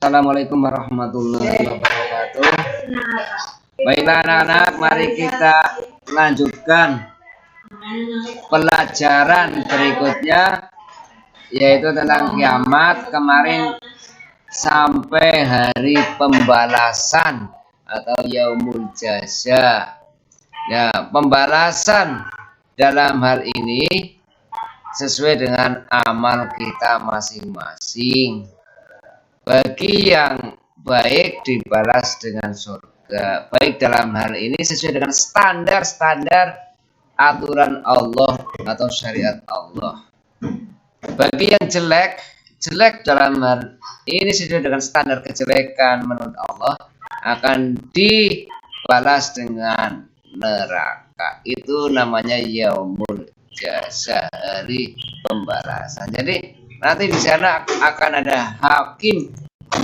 Assalamualaikum warahmatullahi wabarakatuh. Baiklah anak-anak, mari kita lanjutkan pelajaran berikutnya, yaitu tentang kiamat. Kemarin sampai hari pembalasan atau yaumul jaza. Ya, pembalasan dalam hal ini sesuai dengan amal kita masing-masing. Bagi yang baik dibalas dengan surga. Baik dalam hal ini sesuai dengan standar-standar aturan Allah atau syariat Allah. Bagi yang jelek dalam hal ini sesuai dengan standar kejelekan menurut Allah, akan dibalas dengan neraka. Itu namanya yaumul jaza, hari pembalasan. Jadi nanti di sana akan ada hakim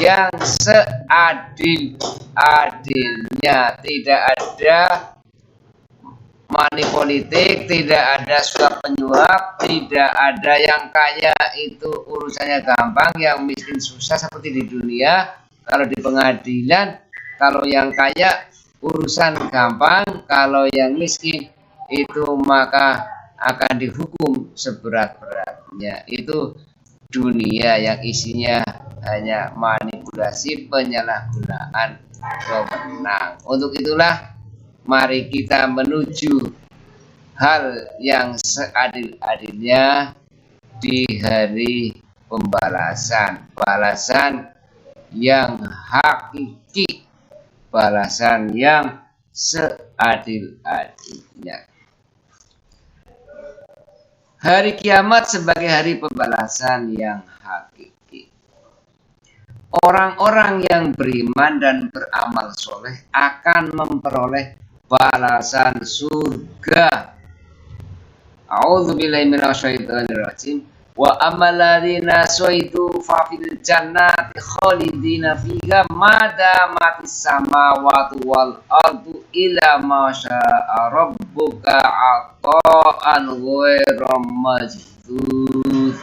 yang seadil-adilnya, tidak ada money politik, tidak ada suap penyuap, tidak ada yang kaya itu urusannya gampang, yang miskin susah seperti di dunia. Kalau di pengadilan, kalau yang kaya urusan gampang, kalau yang miskin itu maka akan dihukum seberat-beratnya. Itu dunia yang isinya hanya manipulasi, penyalahgunaan wewenang. Untuk itulah mari kita menuju hal yang seadil-adilnya di hari pembalasan. Balasan yang hakiki, balasan yang seadil-adilnya. Hari kiamat sebagai hari pembalasan yang hakiki. Orang-orang yang beriman dan beramal soleh akan memperoleh balasan surga. A'udzubillahi minasyaitonirrajim. Wa amaladzina suitu fa fil jannati khalidina fiha madamatis samawati wal ardu ila ma syaa rabbuka ata'an ghairu majdud.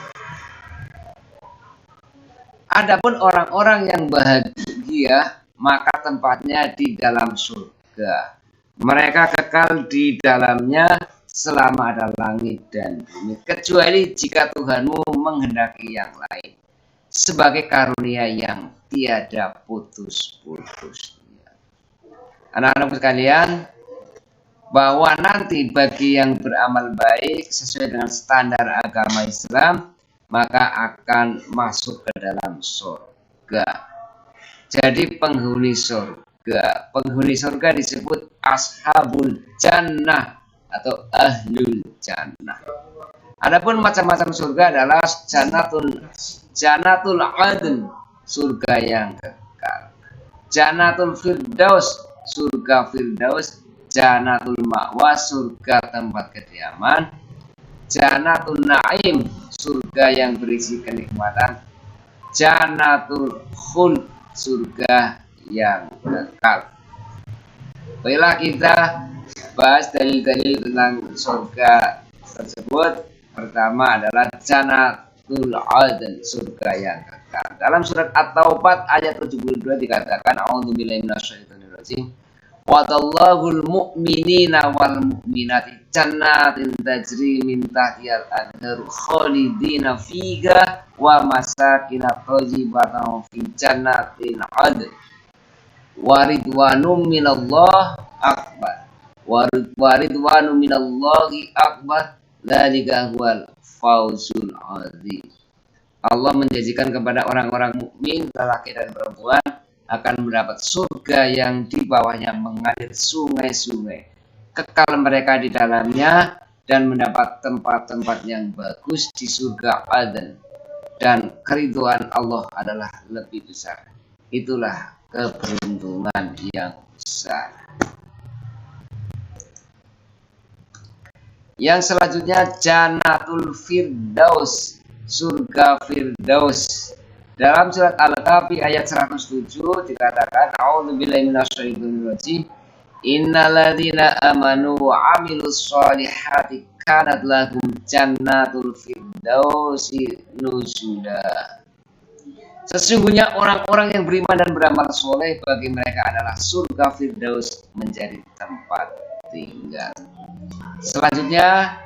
Adapun orang-orang yang bahagia, maka tempatnya di dalam surga. Mereka kekal di dalamnya selama ada langit dan bumi, kecuali jika Tuhanmu menghendaki yang lain, sebagai karunia yang tiada putus-putusnya. Anak-anak sekalian, bahwa nanti bagi yang beramal baik sesuai dengan standar agama Islam, maka akan masuk ke dalam surga. Jadi penghuni surga disebut ashabul jannah atau ahlul jannah. Adapun macam-macam surga adalah jannatul adn, surga yang kekal. Jannatul firdaus, surga firdaus. Jannatul ma'wa, surga tempat kediaman. Jannatul naim, surga yang berisi kenikmatan. Jannatul khuld, surga yang kekal. Baiklah, kita bahas dalil-dalil tentang surga tersebut. Pertama adalah Jannatul Adn, surga yang kekal. Dalam surat At-Taubah ayat 72 dikatakan, A'udzubillahi minasyaitonirrajim. Wadallahul mu'minina wal mu'minati jannatin tajri min tahtihal anharu khalidina fiha wa masakin thayyibatan fi jannatin adn. Waridwanum minallah akbar. Waridwanu minallahi akbar. Dzalika huwal fawzul azim. Allah menjanjikan kepada orang-orang mukmin, lelaki dan perempuan, akan mendapat surga yang di bawahnya mengalir sungai-sungai. Kekal mereka di dalamnya dan mendapat tempat-tempat yang bagus di surga Adn. Dan keridhaan Allah adalah lebih besar. Itulah keberuntungan yang besar. Yang selanjutnya Jannatul Firdaus, surga Firdaus. Dalam surat Al-Kahfi ayat 107 dikatakan, A'udzubillahi minasyaitonirrajim. Innalladzina amanu wa 'amilus sholihati kanat lahum jannatul firdausi nuzula. Sesungguhnya orang-orang yang beriman dan beramal soleh bagi mereka adalah surga Firdaus menjadi tempat tinggal. Selanjutnya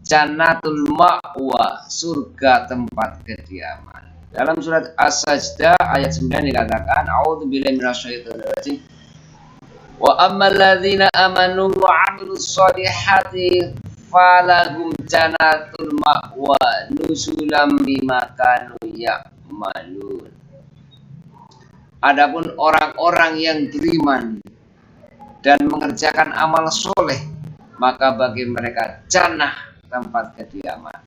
Jannatul Ma'wa, surga tempat kediaman. Dalam surat As-Sajdah ayat 9 dikatakan, A'udzubillahi minasyaitonir rajim. Wa ammal ladzina amanu wa 'amilus sholihati falahum jannatul ma'wa nuzulam bima kanu ya'malun. Adapun orang-orang yang beriman dan mengerjakan amal soleh, maka bagi mereka jannah tempat kediaman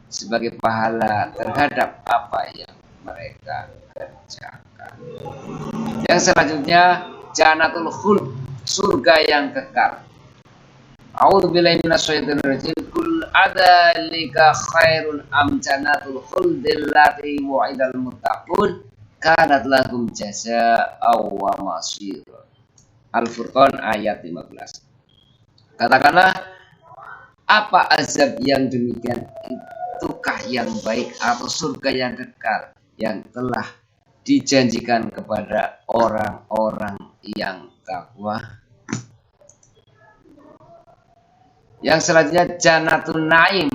sebagai pahala terhadap apa yang mereka kerjakan. Yang selanjutnya Jannatul Khuld, surga yang kekal. A'udzubillahi minasyaitonir rajim. Qul adzalika khairun am jannatul khuldi allati wu'idal muttaqun kanat lahum jazaa'aw wa masir. Al-Furqan ayat 15. Katakanlah, apa azab yang demikian itukah yang baik atau surga yang kekal yang telah dijanjikan kepada orang-orang yang takwa? Yang selanjutnya Jannatul Naim.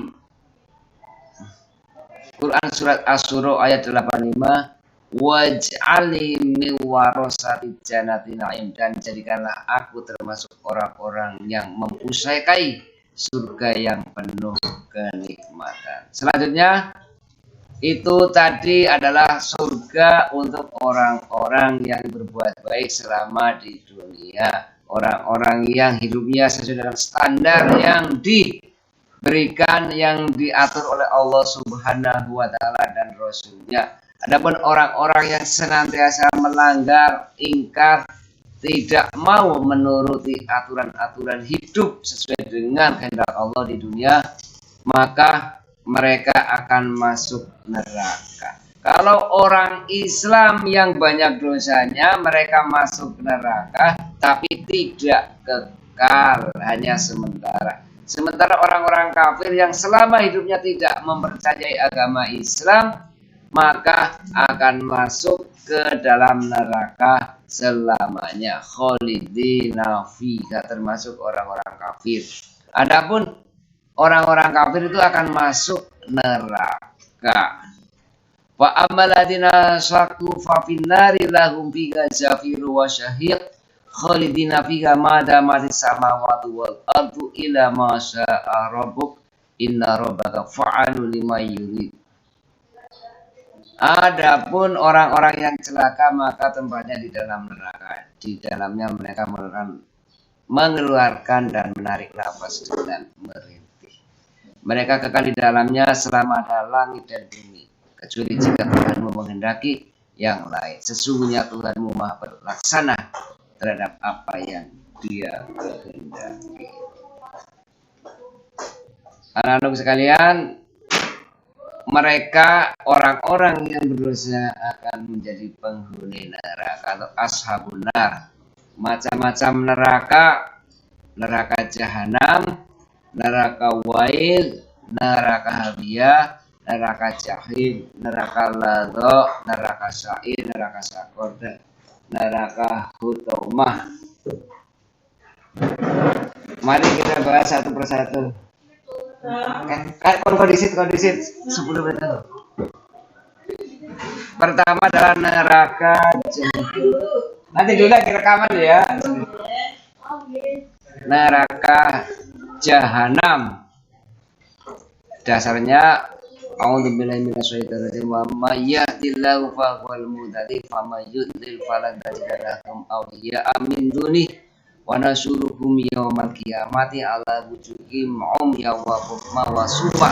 Quran surat Asy-Syura ayat 85. Waj'alni min warasati jannati na'im, dan jadikanlah aku termasuk orang-orang yang mempunyai surga yang penuh kenikmatan. Selanjutnya itu tadi adalah surga untuk orang-orang yang berbuat baik selama di dunia, orang-orang yang hidupnya sesuai dengan standar yang diberikan, yang diatur oleh Allah Subhanahu wa Ta'ala dan Rasul-Nya. Adapun orang-orang yang senantiasa melanggar, ingkar, tidak mau menuruti aturan-aturan hidup sesuai dengan kehendak Allah di dunia, maka mereka akan masuk neraka. Kalau orang Islam yang banyak dosanya, mereka masuk neraka, tapi tidak kekal, hanya sementara. Sementara orang-orang kafir yang selama hidupnya tidak mempercayai agama Islam, maka akan masuk ke dalam neraka selamanya, khalidina fiha, termasuk orang-orang kafir. Adapun orang-orang kafir itu akan masuk neraka. Wa ammal ladzina syaqu fa finnari lahum fiha zafiru wa syahiq khalidina fiha ma damatis samawati wal ardu ila ma syaa rabbuk inna rabbaka fa'alun lima yurid. Adapun orang-orang yang celaka, maka tempatnya di dalam neraka. Di dalamnya mereka mengeluarkan dan menarik nafas dan merintih. Mereka kekal di dalamnya selama ada langit dan bumi, kecuali jika Tuhanmu menghendaki yang lain. Sesungguhnya Tuhanmu Maha Pelaksana terhadap apa yang Dia kehendaki. Anak-anak sekalian, mereka orang-orang yang berdosa akan menjadi penghuni neraka atau ashabun nar. Macam-macam neraka: neraka jahanam, neraka wail, neraka hawiyah, neraka jahim, neraka ladha, neraka sa'ir, neraka sakor, dan neraka hutomah. Mari kita bahas satu persatu. Kondisi 10 menit. Pertama adalah neraka jahanam. Nanti dulu lagi rekaman ya. Neraka jahanam. Dasarnya a'udzubillahi minasyaitonir rajim. Wa may yahdihillahu fahuwal muhtadi wa may yudlil falan tajid lahum awliya'a min dunihi wa nasuruhum yaumal qiyamati ala wujuhihim umyan wa bukma wa sufa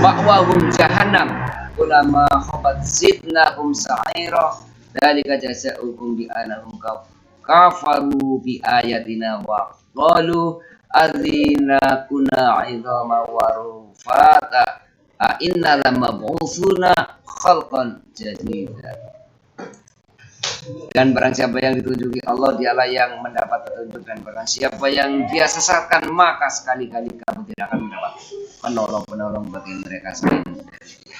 ma'wahum jahannam ulama khabat zidnahum sa'ira dzalika jazaa'uhum bi annahum kafaru bi ayatina wa qalu adzina kunna 'idhama wa rufata a inna lamab'utsuna khalqan jadida. Dan barang siapa yang ditunjuki Allah, dialah yang mendapat petunjuk, dan barang siapa yang Dia sesatkan, maka sekali-kali kamu tidak akan mendapat penolong-penolong bagi mereka selain dari Dia.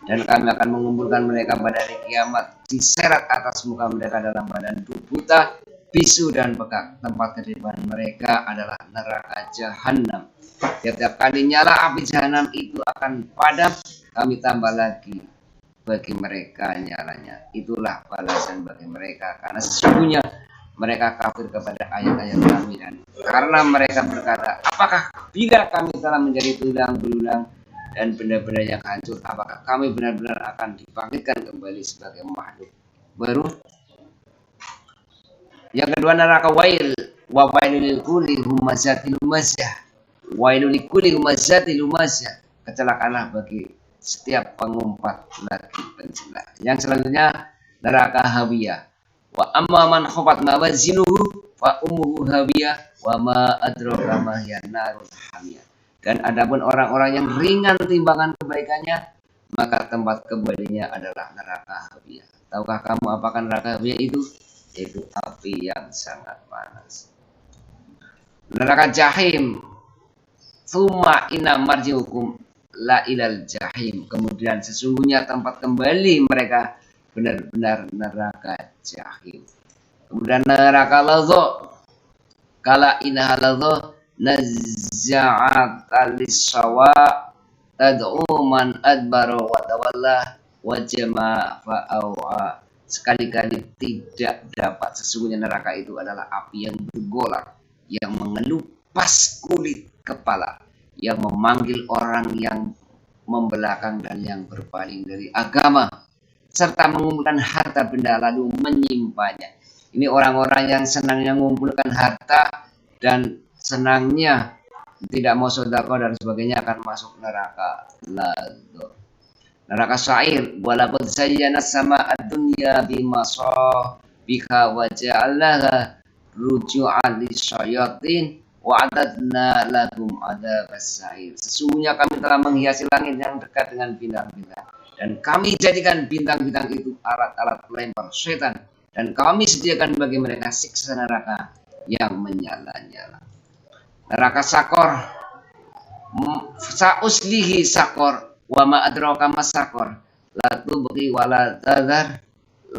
Dan kami akan mengumpulkan mereka pada hari kiamat, diseret atas muka mereka dalam badan buta, bisu dan bengkak. Tempat kediaman mereka adalah neraka jahanam. Setiap kali nyala api jahanam itu akan padam, kami tambah lagi bagi mereka nyalanya. Itulah balasan bagi mereka, karena sesungguhnya mereka kafir kepada ayat-ayat kami, dan karena mereka berkata, apakah bila kami telah menjadi tulang belulang dan benda-benda yang hancur, apakah kami benar-benar akan dibangkitkan kembali sebagai makhluk baru? Yang kedua, neraka wail, wa wailul likulli humazatil lumazah, wailul likulli humazatil lumazah, kecelakaanlah bagi setiap pengumpat lagi pencela. Yang selanjutnya, neraka hawiyah. Wa amma man khafat mawazinuhu fa ummuhu hawiyah wa ma adraka ma hiya narun hamiyah. Dan adapun orang-orang yang ringan timbangan kebaikannya, maka tempat kembalinya adalah neraka hawiyah. Tahukah kamu apakah neraka hawiyah itu? Yaitu api yang sangat panas. Neraka jahim. Tsumma inna marji'ukum la ilal jahim. Kemudian sesungguhnya tempat kembali mereka benar-benar neraka jahim. Kemudian neraka ladha. Kala innaha ladha nazza'at lis-sawa tad'u man adbara wa tawalla wa jama'a fa'awa. Sekali-kali tidak dapat. Sesungguhnya neraka itu adalah api yang bergolak, yang mengelupas kulit kepala, yang memanggil orang yang membelakang dan yang berpaling dari agama, serta mengumpulkan harta benda lalu menyimpannya. Ini orang-orang yang senangnya mengumpulkan harta dan senangnya tidak mau sedekah dan sebagainya akan masuk neraka ladha. Neraka sa'ir, walaqad zayyana sama ad-dunya bimasabika wa ja'alnaha ruju'an lisyayatin wa a'tadna lahum adzabas sa'ir. Sesungguhnya kami telah menghiasi langit yang dekat dengan bintang-bintang, dan kami jadikan bintang-bintang itu alat-alat pelempar setan, dan kami sediakan bagi mereka siksa neraka yang menyala-nyala. Neraka sakor, sa'uslihi sakor wa ma adraka masakor la tubqi wa la tadhar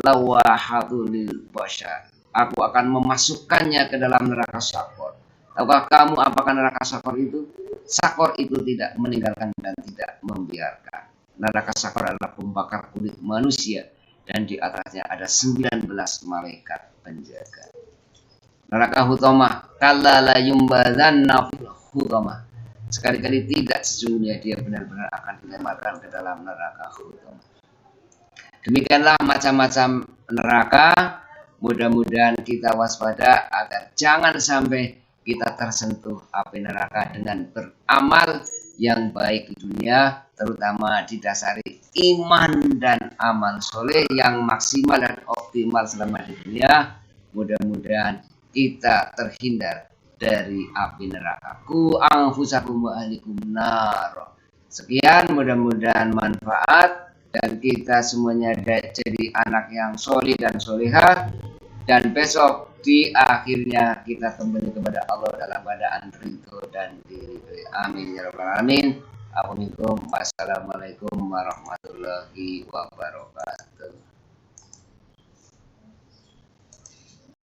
lawahatul lil bashar. Aku akan memasukkannya ke dalam neraka sakor. Tahukah kamu apakah neraka sakor itu? Sakor itu tidak meninggalkan dan tidak membiarkan. Neraka sakor adalah pembakar kulit manusia, dan di atasnya ada 19 malaikat penjaga. Neraka hutamah, kalla la yumbadzanna fil hutamah. Sekali-kali tidak, sesungguhnya dia benar-benar akan dilemparkan ke dalam neraka hutamah. Demikianlah macam-macam neraka. Mudah-mudahan kita waspada agar jangan sampai kita tersentuh api neraka dengan beramal yang baik di dunia, terutama didasari iman dan amal soleh yang maksimal dan optimal selama di dunia. Mudah-mudahan kita terhindar dari api neraka. Ku anfusakum wa ahlikum nar. Sekian, mudah-mudahan manfaat dan kita semuanya jadi anak yang solih dan solihah, dan besok di akhirnya kita kembali kepada Allah dalam keadaan ridho dan diridhoi. Amin ya rabbal alamin. Assalamualaikum warahmatullahi wabarakatuh.